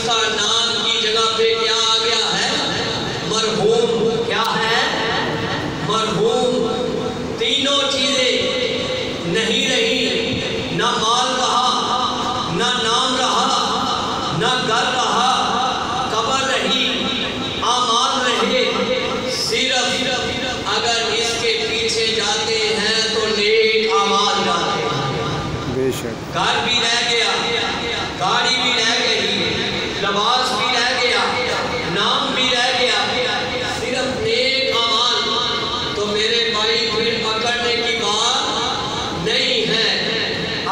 کا نام کی جگہ پہ کیا آ گیا ہے؟ مرحوم. کیا ہے؟ مرحوم. تینوں چیزیں نہیں رہی، نہ مال رہا، نہ نام رہا، نہ گھر رہا، قبر رہی، اعمال رہے. صرف اگر اس کے پیچھے جاتے ہیں تو نیک اعمال جاتے ہیں. بے شک. گھر بھی رہ گیا، گاڑی بھی رہ گئی، لباس بھی رہ گیا، نام بھی رہ گیا، صرف نیک اعمال. تو میرے بھائی پھر اکڑنے کی بات نہیں ہے،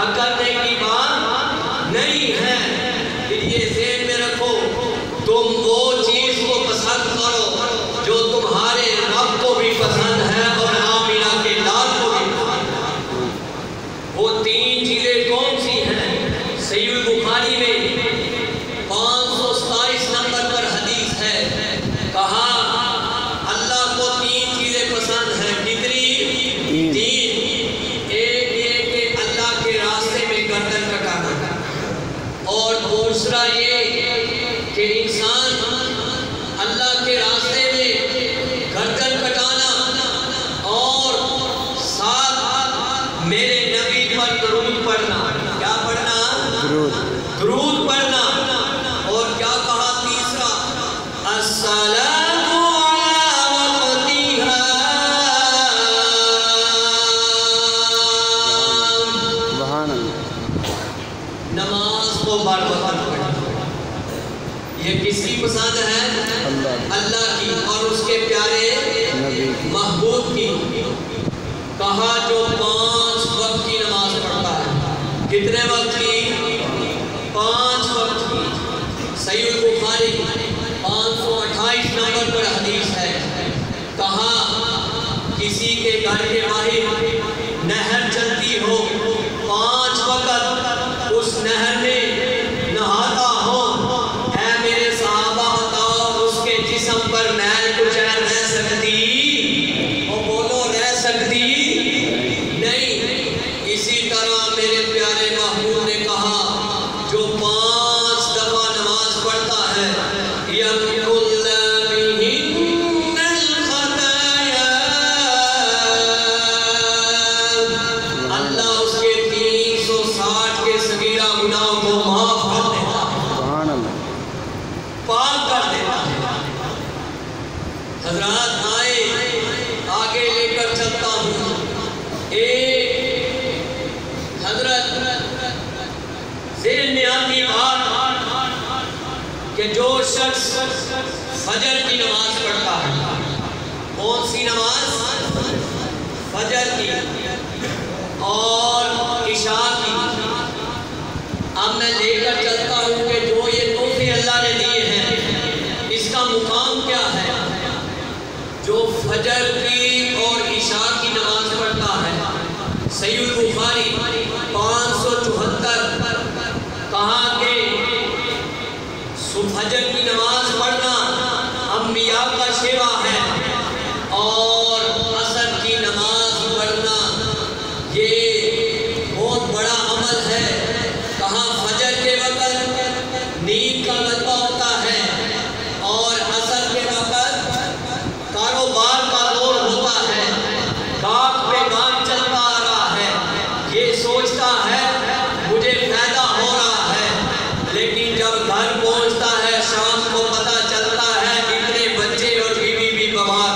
اکڑنے کی بات نہیں ہے. پھر یہ ذہن میں رکھو، تم وہ چیز کو پسند کرو جو تمہارے رب کو بھی پسند ہے اور آمینہ کے لال کو بھی پسند ہے. وہ تین چیزیں کون سی ہیں؟ صحیح البخاری میں 527 نمبر پر حدیث ہے. کہا اللہ کو تین چیزیں پسند ہیں. کتنی؟ تین. ایک یہ کہ اللہ کے راستے میں گردن کٹانا، اور دوسرا یہ کہ انسان اللہ کے راستے میں گردن کٹانا اور ساتھ میرے نبی پر درود پڑھنا. کیا پڑھنا؟ درود پڑھنا. اور کیا کہا تیسرا؟ الصلاۃ علی وقتہا. سبحان اللہ. نماز کو بار بار پڑھنا. یہ کس کی پسند ہے؟ اللہ کی اور اس کے پیارے محبوب کی. کہا جو 5 وقت کی نماز پڑھتا ہے. کتنے وقت کی؟ 5 وقت کی. صحیح البخاری 528 نمبر پر حدیث ہے. کہا کسی کے گھر کے باہر نہر چلتی ہو، 5 وقت اس نہر میں نہاتا ہو. اے میرے صحابہ بتاؤ اس کے جسم پر میل کچیل رہ سکتی؟ اور بولو رہ سکتی؟ نہیں. اسی طرح میرے پیارے محبوب نے کہا جو 5 دفعہ نماز پڑھتا ہے یمحو اللہ بہن الخطایا، اللہ اس کے 360 کے صغیرہ گناہوں کو معاف کر دیتا ہے، پاک کر دیتا ہے. حضرات آئے آگے لے کر چلتا ہوں. ایک حضرت ذہن میں آتی بات کہ جو شخص فجر کی نماز پڑھتا ہے. کون سی نماز؟ فجر کی اور عشاء کی. اب میں لے کر چلتا ہوں کہ جو یہ تحفے اللہ نے دیے ہیں اس کا مقام کیا ہے. جو فجر کی اور عشاء کی نماز پڑھتا ہے، صحیح البخاری 574. کہا کہ فجر کی نماز پڑھنا انبیاء کا شیوا ہے اور عصر کی نماز پڑھنا یہ بہت بڑا عمل ہے. کہا فجر کے وقت نیند کا غلبہ ہوتا ہے اور عصر کے وقت کاروبار کا دور ہوتا ہے. گاہک پہ گاہک چلتا آ رہا ہے، یہ سوچتا ہے مجھے فائدہ ہو رہا ہے، لیکن جب گھر پہنچتا ہے شام کو پتہ چلتا ہے اتنے بچے اور بیوی بھی بیمار،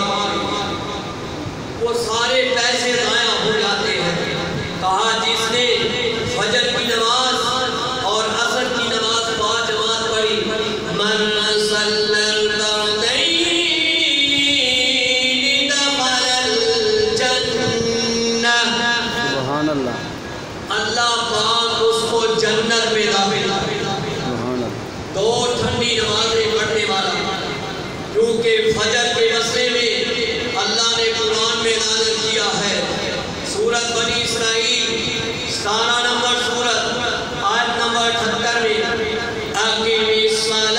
وہ سارے پیسے ضائع ہو جاتے ہیں. کہا جس نے فجر کی نماز اور عصر کی نماز باجماعت پڑھی، من صلی الفردین دخل الجنہ، سبحان اللہ، اللہ پاک اس کو جنت میں داخل. دو ٹھنڈی نمازیں پڑھنے والا. کیونکہ فجر کے مسئلے میں اللہ نے قرآن میں نازل کیا ہے. سورت بنی اسرائیل 17 نمبر سورت آیت نمبر 78 میں اقیم الصلاۃ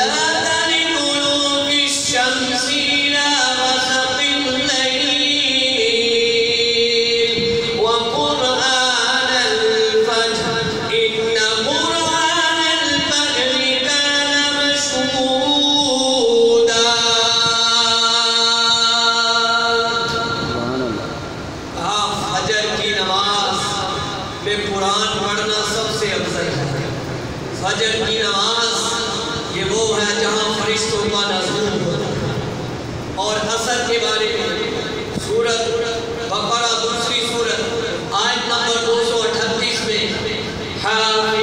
لدلوک الشمس الی غسق اللیل وقرآن الفجر ان قرآن الفجر کان مشہودا. کی نماز یہ وہ ہے جہاں فرشتوں کا نزول ہوتا، اور عصر کے بارے میں سورۃ بقرہ دوسری سورت آیت نمبر 238 میں حافظوا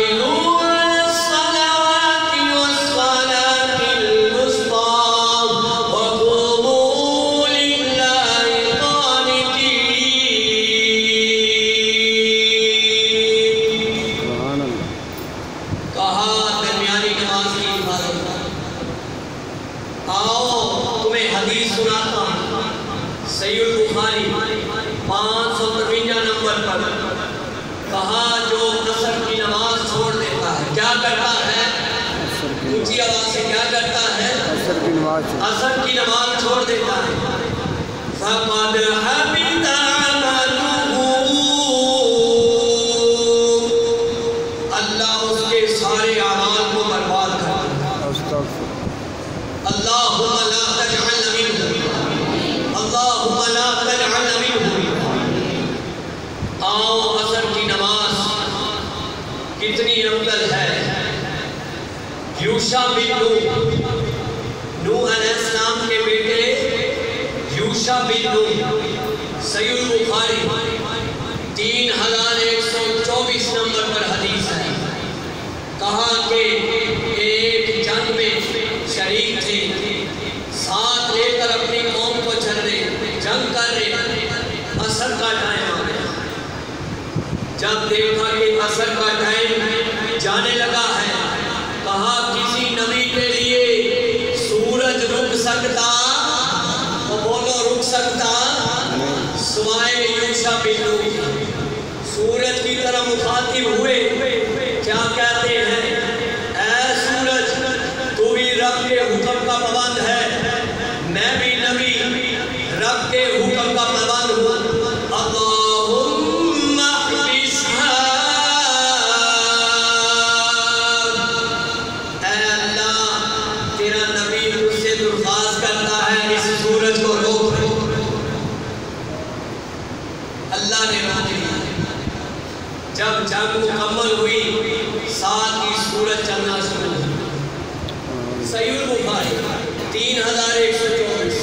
علی الصلوات والصلاة الوسطى وقوموا للہ قانتین۔ کہا درمیانی نماز کی حفاظت۔ آؤ تمہیں حدیث سناتا ہوں، صحیح البخاری 553 نمبر پر کہا جو عصر کی نماز چھوڑ دیتا ہے کیا کرتا ہے؟ اونچی آواز سے کیا کرتا ہے؟ عصر کی نماز چھوڑ دیتا ہے۔ فَقَدْ حَبِطَ عَمَلُهُ، اللہ اس کے سارے اعمال کو برباد کر دیتا ہے۔ اللہم لا تجعل منہ، اللہم لا تجعل منہ۔ آؤ عصر کی نماز کتنی افضل ہے۔ یوشع بن نوح علیہ السلام کے بیٹے یوشع بن نوح، صحیح البخاری 3124 نمبر پر حدیث ہے۔ کہا کہ ایک جنگ میں شریک تھے، ساتھ لے کر اپنی قوم کو چل رہے، جنگ کر رہے، عصر کا ٹائم آ گیا۔ جب دیکھا کہ عصر کا ٹائم جانے لگا ہے، کہا کسی نبی کے لیے سورج رک سکتا، وہ بولو رک سکتا، سوائے یوشع بن نوح۔ سورج کی طرح مخاطب ہوئے، کیا کہتے ہیں؟ اے سورج تو بھی رب کے حکم کا پابند ہے، میں بھی نبی رب کے حکم کا پابند ہوں۔ اللہم احبسھا، اے اللہ تیرا نبی تجھ سے درخواست کرتا ہے اس سورج کو روک۔ اللہ نے روک دیا۔ جب جنگ مکمل ہوئی ساتھ ہی سورج چلنا شروع ہوا۔ صحیح البخاری 3124۔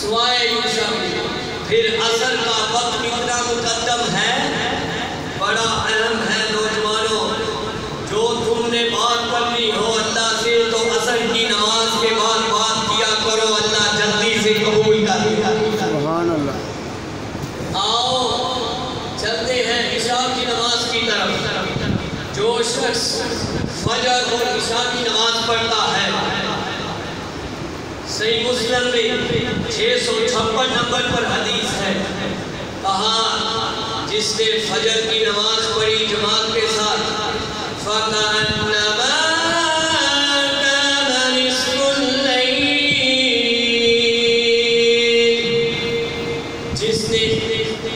سوائے یوشع بن نوح۔ پھر عصر کا وقت کتنا مقدم ہے، بڑا اہم ہے نوجوانوں۔ جو تم نے بات کرنی ہو اللہ سے تو عصر کی نماز کے بعد بات کیا کرو، اللہ جلدی سے قبول کر لے۔ سبحان اللہ۔ آؤ چلتے ہیں عشاء کی نماز کی طرف۔ جو شخص فجر اور عشاء کی نماز پڑھتا ہے، صحیح مسلم میں 656 نمبر پر حدیث ہے، کہا جس نے فجر کی نماز پڑھی جماعت کے ساتھ فَكَأَنَّمَا كَانَ نِصْفُ اللَّيْلِ، جس نے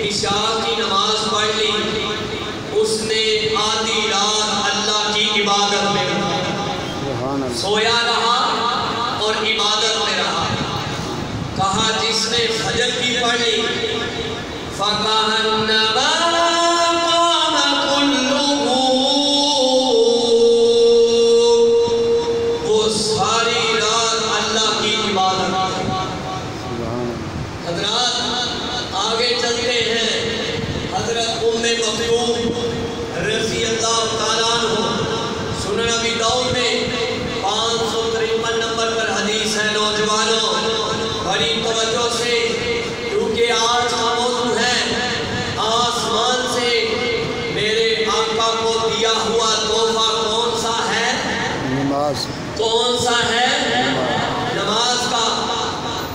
عشاء کی نماز پڑھ لی اس نے آدھی رات اللہ کی عبادت میں رہا، سویا رہا اور عبادت میں رہا۔ کہا جس نے فجر کی پڑھ لی فَكَأَنَّمَا قَامَ كُلُّهُ، وہ ساری رات اللہ کی عبادت میں۔ حضرات آگے چلتے ہیں۔ حضرت ام مکتوم رضی اللہ تعالیٰ عنہ، سنن ابی داؤد میں 553 نمبر پر حدیث ہے۔ نوجوانوں بڑی توجہ سے، کیونکہ آج کا موضوع ہے آسمان سے میرے آقا کو دیا ہوا تحفہ کون سا ہے؟ نماز۔ کون سا ہے؟ نماز کا۔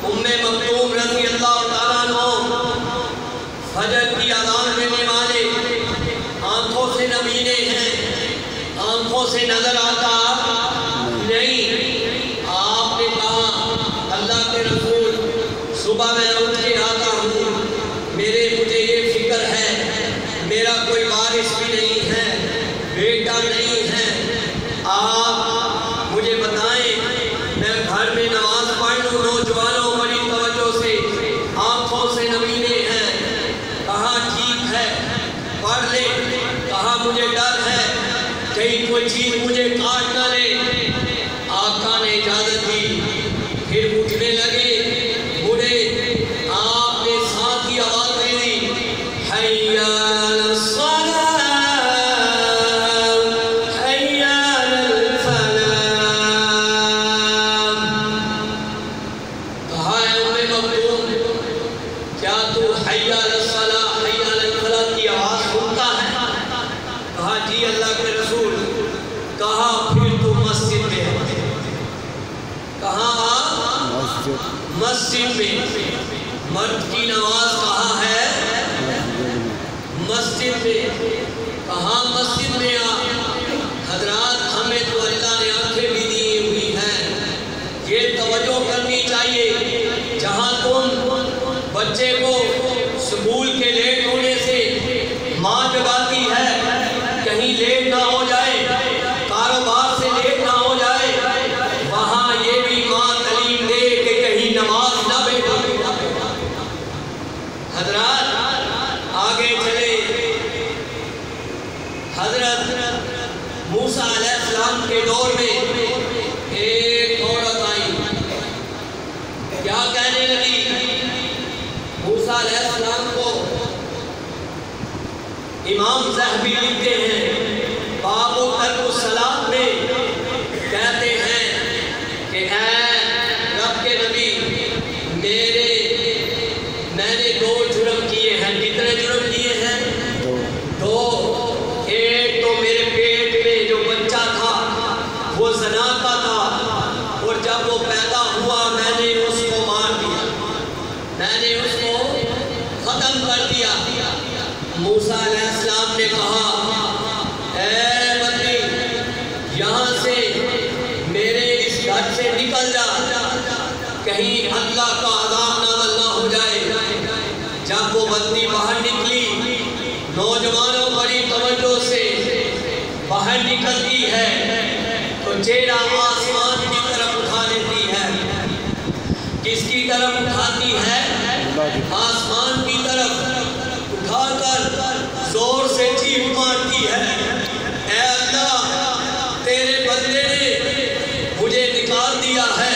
ام مکتوم رضی اللہ تعالیٰ عنہ فجر کی اذان دینے والے، آنکھوں سے نبینے ہیں، آنکھوں سے نظر آتا نہیں۔ آپ نے کہا اللہ کے رسول صبح میں اٹھ کے آتا ہوں، مجھے یہ فکر ہے میرا کوئی وارث بھی نہیں ہے، بیٹا نہیں ہے، آپ مجھے بتائیں میں گھر میں نماز پڑھ لوں۔ نوجوانوں بڑی توجہ کوئی چیز مجھے کاٹ نہ لے۔ آقا نے اجازت دی، پھر اٹھنے لگے بوڑھے۔ آپ نے ساتھ کی آواز دے دی، حی علی الصلاۃ، حی علی الفلاح۔ کہا ہے ام مکتوم، کیا تو حی علی الصلاۃ، حی علی الفلاح کی آواز سنتا ہے؟ کہا جی اللہ کے رسول۔ کہا پھر تو مسجد میں ہے۔ کہاں؟ مسجد میں۔ مرد کی نماز کہاں ہے؟ مسجد میں۔ کہاں مسجد میں؟ حضرات ہمیں تو اللہ نے آنکھیں بھی دی ہوئی ہیں، یہ توجہ کرنی چاہیے۔ جہاں تم بچے کو سکول کے لیٹ ہونے سے ماں جگاتی ہے، کہیں لیٹ نہ ہو جائے، کاروبار سے لیٹ نہ ہو جائے، وہاں یہ بھی ماں تعلیم دے کہ کہیں نماز نہ بیٹھے۔ حضرات آگے چلے۔ حضرت موسیٰ علیہ السلام کے دور میں ایک عورت آئی، کیا کہنے لگی؟ موسیٰ علیہ السلام کو امام ذہبی لکھتے ہیں باب ترک الصلاۃ میں، کہتے ہیں کہ اے رب کے نبی، میں نے 2 جرم کیے ہیں۔ کتنے جرم کیے ہیں؟ 2۔ ایک تو میرے پیٹ میں جو بچہ تھا وہ زنا کا تھا، اور جب وہ پیدا ہوا میں نے اس کو مار دیا، میں نے اس کو ختم کر دیا۔ موسیٰ علیہ السلام نے کہا اے بندی یہاں سے میرے اس گھر سے نکل جا، کہیں اللہ کا عذاب نازل نہ ہو جائے۔ جب وہ بندی باہر نکلی، نوجوانوں بڑی توجہ سے باہر نکلتی ہے تو چہرہ آسمان کی طرف اٹھا لیتی ہے۔ کس کی طرف اٹھاتی ہے؟ آسمان کی طرف اٹھا کر زور سے چیخ مارتی ہے، اے اللہ تیرے بندے نے مجھے نکال دیا ہے،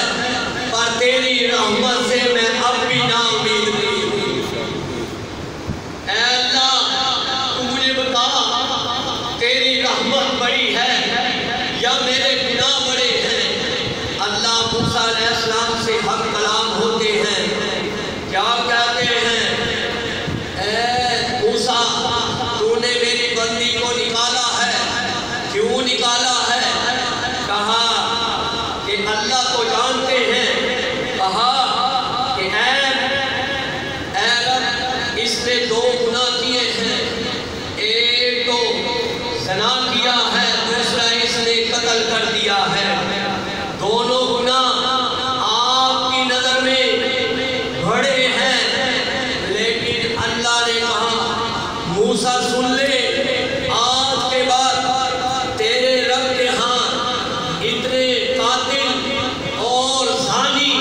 پر تیری رحمت سے میں اب بھی نا امید نہیں ہوں۔ اے اللہ تو مجھے بتا تیری رحمت بڑی ہے یا میرے گناہ بڑے ہیں؟ اللہ موسیٰ علیہ السلام سے حق کلام ہوتے ہیں، کیا کہتے ہیں؟ اے موسیٰ تو نے میری بندی کو نکالا ہے، کیوں نکالا ہے؟ کہا کہ اللہ کو جانتے ہیں۔ کہا کہ اے رب اس نے 2 گناہ کیے ہیں، ایک تو زنا کیا ہے، دوسرا اس نے قتل کر دیا ہے۔ دونوں گناہ آپ کی نظر میں بڑے ہیں، لیکن اللہ نے کہا موسیٰ سن لے، آج کے بعد تیرے رب کے ہاں اتنے قاتل اور زانی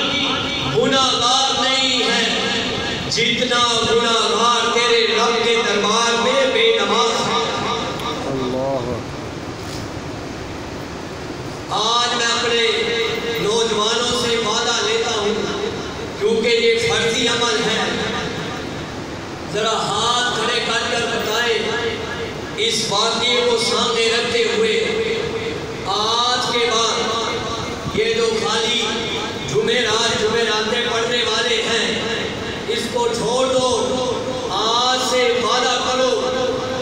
گناہگار نہیں ہیں جتنا گناہگار تیرے رب کے دربار میں بے نماز ہیں۔ آج میں اپنے نوجوانوں سے وعدہ لیتا ہوں، کیونکہ یہ فرضی عمل ہے، ذرا ہاتھ کھڑے کر کر بتائیں اس واقعے کو سامنے رکھتے ہوئے، آج کے بعد یہ جو خالی جمعراتیں پڑھنے والے ہیں اس کو چھوڑ دو، آج سے وعدہ کرو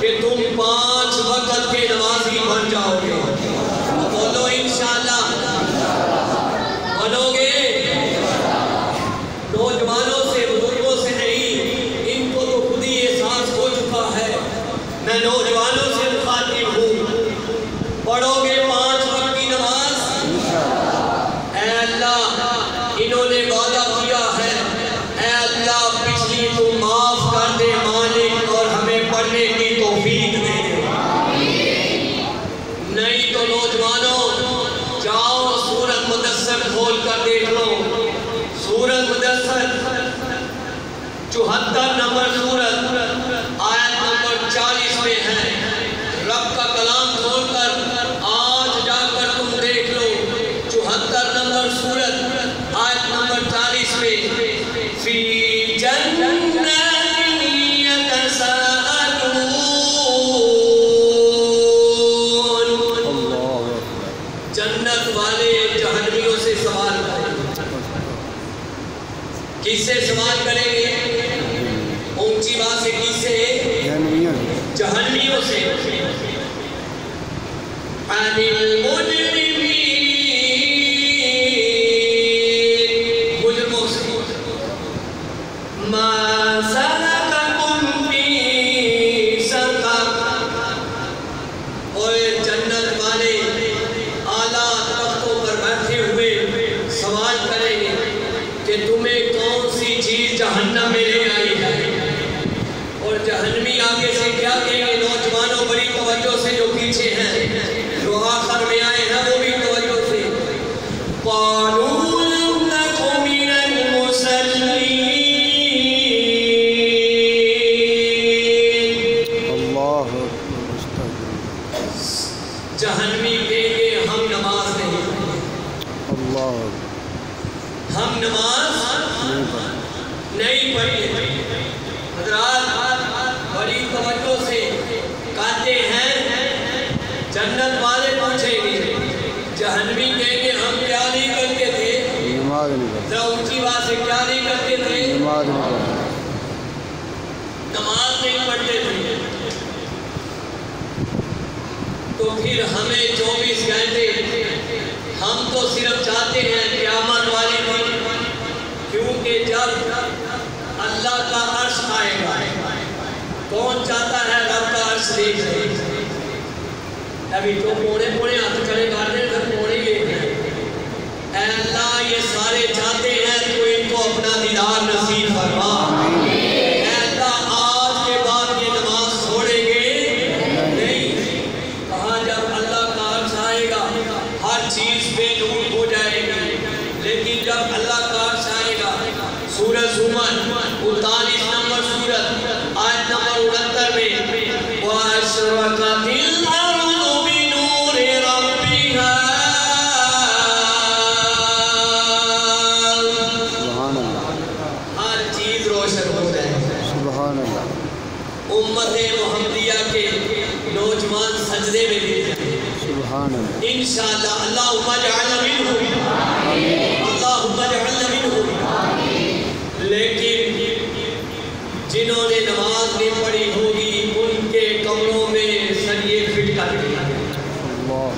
کہ تم 5 وقت کے نمازی بن جاؤ گے۔ بولو انشاءاللہ بنو گے؟ نوجوانوں سے بزرگوں سے نہیں، ان کو تو خود ہی احساس ہو چکا ہے، میں نوجوانوں سے مخاطب ہوں، پڑھو گے 5 وقت کی نماز؟ اے اللہ انہوں نے وعدہ کیا ہے، اے اللہ پچھلی تو معاف کر دے مالک، اور ہمیں پڑھنے کی توفیق دے۔ نہیں تو نوجوانوں جاؤ سورۃ مدثر کھول کر دیکھ لو، سورۃ مدثر 74 نمبر سورت آیت نمبر 40 میں ہے۔ رب کا کلام کھول کر جنت والے جہنمیوں سے سوال کریں گے. کس سے سوال کریں گے؟ اونچی بات سے کس سے؟ جہنمیوں سے. عن المجرمین، مجرموں سے. ما سلککم فی سقر، اور جنت والے اعلیٰ تختوں پر بیٹھے ہوئے سوال کریں گے کہ تمہیں کون سی چیز جہنم میں لے آئی ہے. اور جہنمی آگے سے کیا کہیں گے؟ نوجوانوں بڑی توجہ سے جو پیچھے ہیں، جو آخر میں آئے ہیں، وہ بھی توجہ سے. قالوا لم نک من المصلین، اللہ جہنمی کہیں گے ہم نماز نہیں پڑھے، اللہ ہم نماز نہیں پڑھی. حضرات بڑی توجہ سے کہتے ہیں، جنت والے پوچھیں گے، جہنمی کہیں گے ہم کیا نہیں کرتے تھے؟ نماز نہیں پڑھتے، ذرا اونچی بات سے کیا نہیں کرتے تھے؟ نماز نہیں پڑھتے. نماز نہیں پڑھتے تھے. تو پھر ہمیں 24 گھنٹے، ہم تو صرف چاہتے ہیں قیامت والے دن، کیونکہ جب اللہ کا عرش آئے گا، کون چاہتا ہے رب کا عرش دیکھ لے؟ ابھی تو پونے ہاتھ کھڑے کرنے تک پونے یہ ہیں. اے اللہ یہ سارے چاہتے ہیں تو ان کو اپنا دیدار نصیب فرما. اے اللہ آج کے بعد یہ نماز چھوڑیں گے نہیں. کہاں جب اللہ کا عرش آئے گا ہر چیز بے نور ہو جائے گی، لیکن جب اللہ کا عرش آئے گا، سورہ زمر 39 نمبر سورت آیت نمبر 69 میں، وَأَشْرَقَتِ الْأَرْضُ بِنُورِ رَبِّهَا، سبحان اللہ، ہر چیز روشن ہو جائے گی. سبحان اللہ. امت محمدیہ کے نوجوان سجدے میں گر جائیں گے سبحان اللہ. انشاءاللہ. اللہم اجعلنا منہم، اللہم اجعلنا منہم. لیکن جنہوں نے نماز نہیں پڑھی ہوگی ان کے کمروں میں سریے فٹ کر دیا، اللہ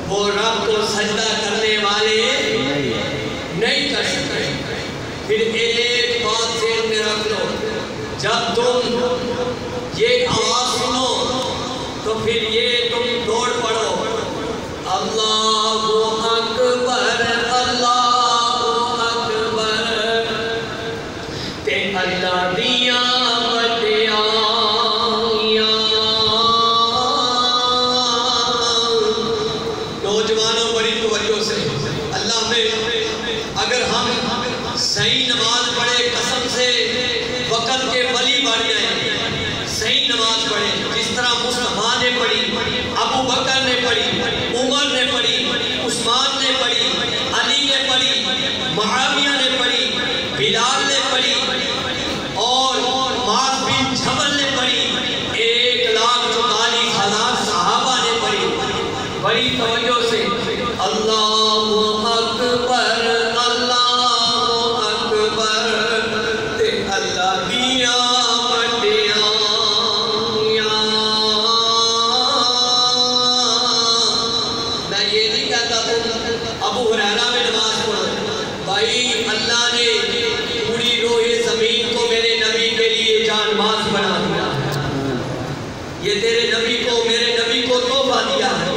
وہ رب کو سجدہ کرنے والے نہیں کر سکتے. پھر ایک بات ذہن میں رکھ لو، جب تم یہ آواز سنو تو پھر یہ تم دوڑ پڑو، اللہ اکبر اللہ اکبر، تے اللہ دیا بٹیاں. نوجوانوں بڑی توجہ سے، اللہ میں اگر ہم صحیح نماز پڑھے، قسم سے وقت کے ولی بن جائیں، صحیح نماز پڑھے جس طرح مصطفیٰ نے پڑھی، ابو بکر نے پڑھی، عمر نے پڑھی، عثمان نے پڑھی، علی نے پڑھی، معاویہ نے پڑھی، بلال نے پڑھی، اور معاذ بن جبل نے پڑھی، 1,44,000 صحابہ نے پڑھی. بڑی توجہ سے اللہ اکبر اللہ اکبر، تے اللہ دیا بٹیاں. میں یہ نہیں کہتا تم ابو ہریرہ میں نماز پڑھو. بھائی اللہ نے پوری روح زمین کو میرے نبی کے لیے جان باز بنا دیا. یہ تیرے نبی کو، میرے نبی کو تحفہ دیا ہے.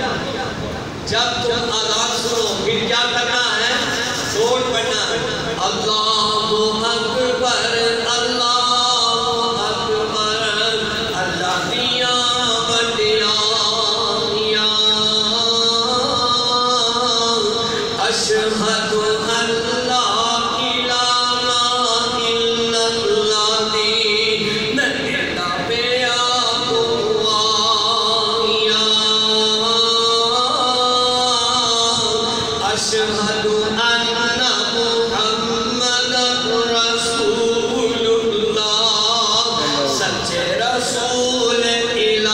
جب تم آزاد سنو پھر کیا کرنا ہے؟ دوڑ پڑنا ہے. اللہ اکبر اللہ اکبر، اللہ دیا بٹیاں. اشہد ان لا الہ الا اللہ دی میں کہتا پہ آپ آیا. اشہد ان محمد رسول اللہ، سچے رسول الہی.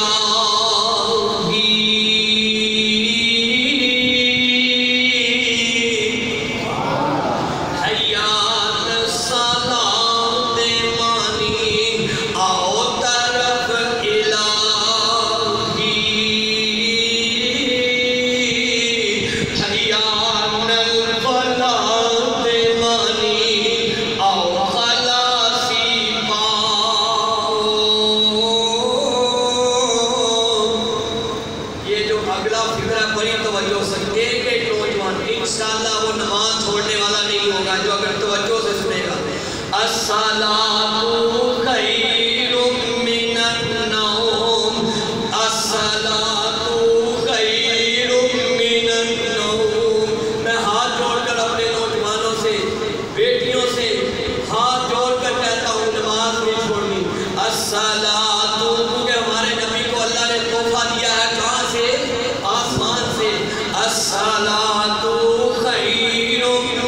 خیر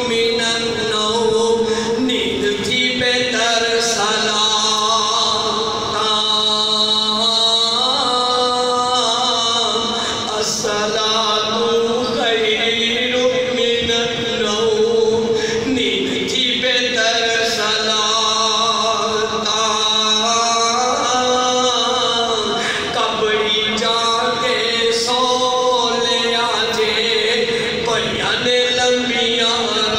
من النوم نیند تھی بہتر صلاۃ الصلاۃ خیر من النوم نیند تھی بہتر صلاۃ کبھی جاگے سو لے آجے بیان لمبیاں